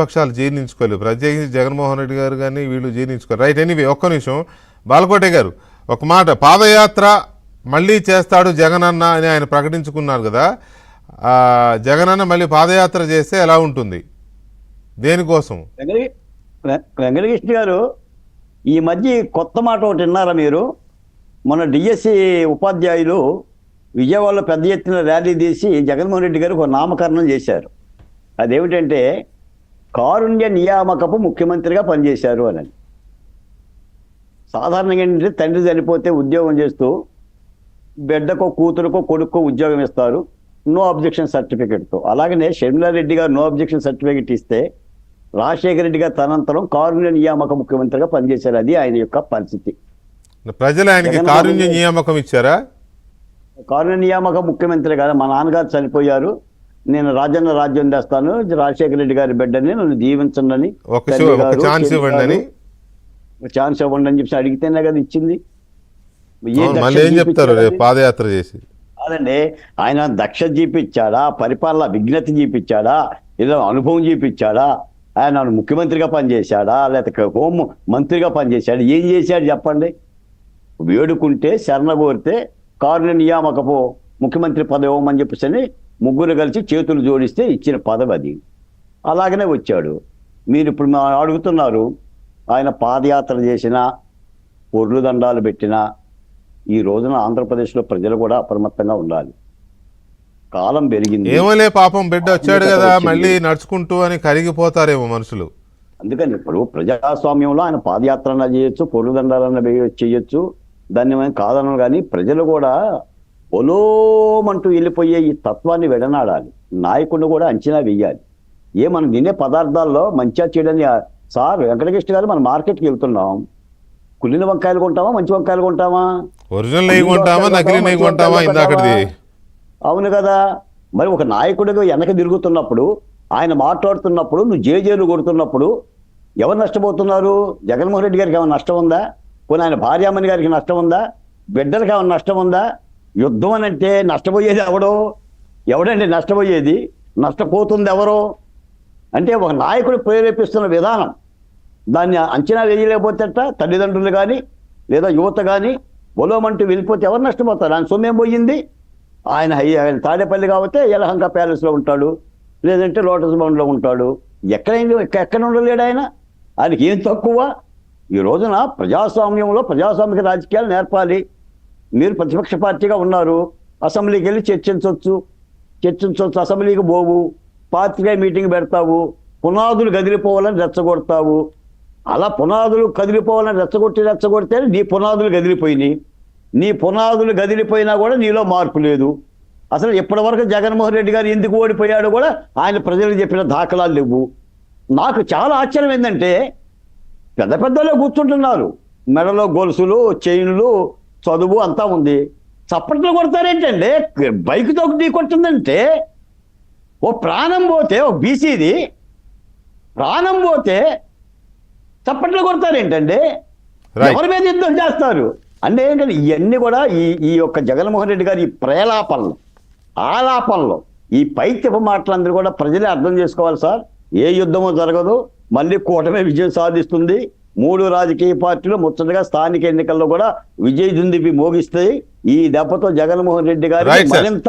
పక్షాలు జీర్ణించుకోలేదు, ప్రత్యేకించి జగన్మోహన్ రెడ్డి గారు కానీ వీళ్ళు జీర్ణించుకోరు. రైట్, ఎనీవే ఒక్క నిమిషం బాలకోటే గారు ఒక మాట, పాదయాత్ర మళ్ళీ చేస్తాడు జగనన్న అని ఆయన ప్రకటించుకున్నారు కదా, జగనన్న మళ్ళీ పాదయాత్ర చేస్తే ఎలా ఉంటుంది, దేనికోసం? వెంకటకృష్ణ గారు ఈ మధ్య కొత్త మాట ఒకటి విన్నారా మీరు? మన డిఎస్సి ఉపాధ్యాయులు విజయవాడలో పెద్ద ఎత్తున ర్యాలీ తీసి జగన్మోహన్ రెడ్డి గారు ఒక నామకరణం చేశారు. అదేమిటంటే కారుణ్య నియామకపు ముఖ్యమంత్రిగా పనిచేశారు అని. సాధారణంగా ఏంటంటే తండ్రి చనిపోతే ఉద్యోగం చేస్తూ బిడ్డకో కూతురుకో కొడుకో ఉద్యోగం ఇస్తారు నో అబ్జెక్షన్ సర్టిఫికెట్తో. అలాగనే షర్మిలారెడ్డి గారు నో అబ్జెక్షన్ సర్టిఫికెట్ ఇస్తే రాజశేఖర రెడ్డి గారు తనంతరం కారుణ్య నియామక ముఖ్యమంత్రిగా పనిచేశారు. అది ఆయన యొక్క పరిస్థితి. ప్రజలు ఆయనకి కారుణ్య నియామకం ఇచ్చారా? కారుణ్య నియామక ముఖ్యమంత్రి గారు మా నాన్నగారు చనిపోయారు, నేను రాజ్యం తెస్తాను, రాజశేఖర రెడ్డి గారి బిడ్డని నన్ను దీవించండి, ఛాన్స్ ఇవ్వండి అని చెప్పి అడిగితేనే కదా ఇచ్చింది. ఏం చెప్తారు పాదయాత్ర చేసి? కాదండి, ఆయన దక్షత చూపించాడా, పరిపాలన విజ్ఞత చూపించాడా, ఏదో అనుభవం చూపించాడా, ఆయన ముఖ్యమంత్రిగా పనిచేశాడా, లేకపోతే హోం మంత్రిగా పనిచేశాడు, ఏం చేశాడు చెప్పండి? వేడుకుంటే శరణ కోరితే కారుణ్య నియామకపు ముఖ్యమంత్రి పదవి ఇవ్వమని చెప్పేసి ముగ్గురు కలిసి చేతులు జోడిస్తే ఇచ్చిన పదవి అది. అలాగనే వచ్చాడు. మీరు ఇప్పుడు అడుగుతున్నారు ఆయన పాదయాత్ర చేసినా పొర్లు దండాలు పెట్టినా ఈ రోజున ఆంధ్రప్రదేశ్లో ప్రజలు కూడా అప్రమత్తంగా ఉండాలి. కాలం పెరిగింది, ఏమోలే పాపం బిడ్డ వచ్చాడు కదా మళ్ళీ నడుచుకుంటూ అని కరిగిపోతారేమో మనుషులు. అందుకని ఇప్పుడు ప్రజాస్వామ్యంలో ఆయన పాదయాత్రన చేయొచ్చు, పొర్లు దండాలన్న చేయొచ్చు, దాన్ని మేము కాదనం. కానీ ప్రజలు కూడా ఒలోమంటూ వెళ్ళిపోయే ఈ తత్వాన్ని విడనాడాలి, నాయకుడిని కూడా అంచనా వెయ్యాలి. మనం తినే పదార్థాల్లో మంచిగా చేయడని సార్ వెంకటకృష్ణ గారు మనం మార్కెట్కి వెళ్తున్నాం, కుళ్ళిన వంకాయలు కొంటామా మంచి వంకాయలు కొంటామా? ఒరిజినల్ నెయ్యి కొంటామా నకిలీ నెయ్యి కొంటామా? ఇందాకది అవును కదా. మరి ఒక నాయకుడిగా వెనక తిరుగుతున్నప్పుడు ఆయన మాట్లాడుతున్నప్పుడు నువ్వు జేజేలు కొడుతున్నప్పుడు ఎవరు నష్టపోతున్నారు? జగన్మోహన్ రెడ్డి గారికి ఏమైనా నష్టం ఉందా? పోనీ ఆయన భార్యామణి గారికి నష్టం ఉందా? బిడ్డలకు ఏమైనా నష్టం ఉందా? యుద్ధం అని అంటే నష్టపోయేది ఎవడండి నష్టపోయేది? నష్టపోతుంది ఎవరో? అంటే ఒక నాయకుడు ప్రేరేపిస్తున్న విధానం దాన్ని అంచనా వేయలేకపోతే తల్లిదండ్రులు కానీ లేదా యువత కానీ బొలోమంటూ వెళ్ళిపోతే ఎవరు నష్టపోతారు? ఆయన సొమ్మేం పోయింది? ఆయన తాడేపల్లి కాబట్టి యలహంక ప్యాలెస్లో ఉంటాడు, లేదంటే లోటస్ భవన్లో ఉంటాడు. ఎక్కడ ఉండలేడు ఆయన? ఆయనకి ఏం తక్కువ? ఈ రోజున ప్రజాస్వామ్యంలో ప్రజాస్వామిక రాజకీయాలు నేర్పాలి. మీరు ప్రతిపక్ష పార్టీగా ఉన్నారు, అసెంబ్లీకి వెళ్ళి చర్చించవచ్చు, అసెంబ్లీకి పోవు, పార్టీగా మీటింగ్ పెడతావు, పునాదులు కదిలిపోవాలని రెచ్చగొడతావు. అలా పునాదులు కదిలిపోవాలని రెచ్చగొడితే నీ పునాదులు కదిలిపోయినాయి. నీ పునాదులు కదిలిపోయినా కూడా నీలో మార్పు లేదు. అసలు ఇప్పటి వరకు జగన్మోహన్ రెడ్డి గారు ఎందుకు ఓడిపోయాడో కూడా ఆయన ప్రజలకు చెప్పిన దాఖలాలు లేవు. నాకు చాలా ఆశ్చర్యం ఏంటంటే పెద్దలో కూర్చుంటున్నారు, మెడలో గొలుసులు చైన్లు చదువు అంతా ఉంది, చప్పట్లు కొడతారేంటంటే? బైక్తో ఢీ కొట్టిందంటే ఓ ప్రాణం పోతే, ఓ బీసీది ప్రాణం పోతే చప్పట్లు కొడతారేంటండి? ఎవరి మీద యుద్ధం చేస్తారు అంటే ఏంటంటే ఇవన్నీ కూడా ఈ యొక్క జగన్మోహన్ రెడ్డి గారి ఈ ప్రేలాపనలు ఆలాపనలు ఈ పైత్యపు మాటలందరూ కూడా ప్రజలే అర్థం చేసుకోవాలి సార్. ఏ యుద్ధమో జరగదు, మళ్ళీ కూటమి విజయం సాధిస్తుంది. 3 రాజకీయ పార్టీలు ముచ్చటగా స్థానిక ఎన్నికల్లో కూడా విజయ దుందుబి మోగిస్తాయి. ఈ దెబ్బతో జగన్మోహన్ రెడ్డి గారు మరింత